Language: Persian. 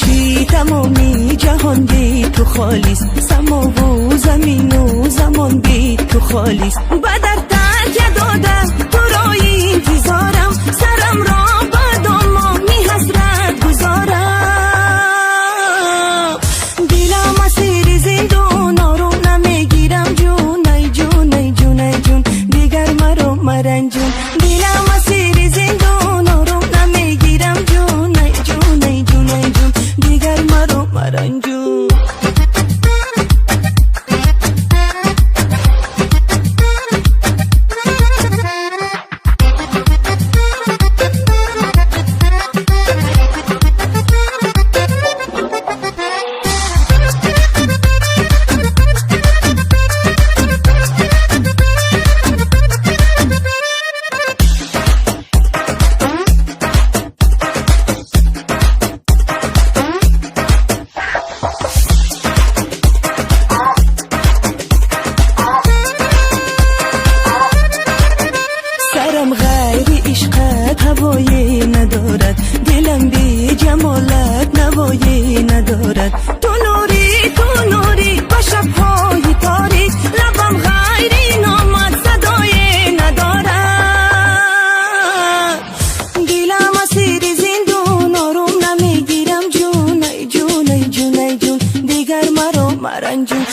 باشی تمامی جهان بی تو خالیست، سما و زمین و زمان بی تو خالیست. بدر ترک دادم تو رای انتظارم، سرم را با دامانی حسرت گذارم. دلم اسیر زندون رو نمیگیرم جون، ای جون ای جون ای جون دیگر مرا مرنجون. دلم اسیر زندون رو نمیگیرم جون، ای جون ای جون ای جون دیگر مرا مرنجون. غیر عشقت هوایی ندارد، دلم بی جمالت نوایی ندارد. تو نوری با شبهای تاریک، لبم غیر نامت صدای ندارد. دلم اسیر زندون آروم نمیگیرم جون، ای جون ای جون ای جون دیگر مرا مرنجون.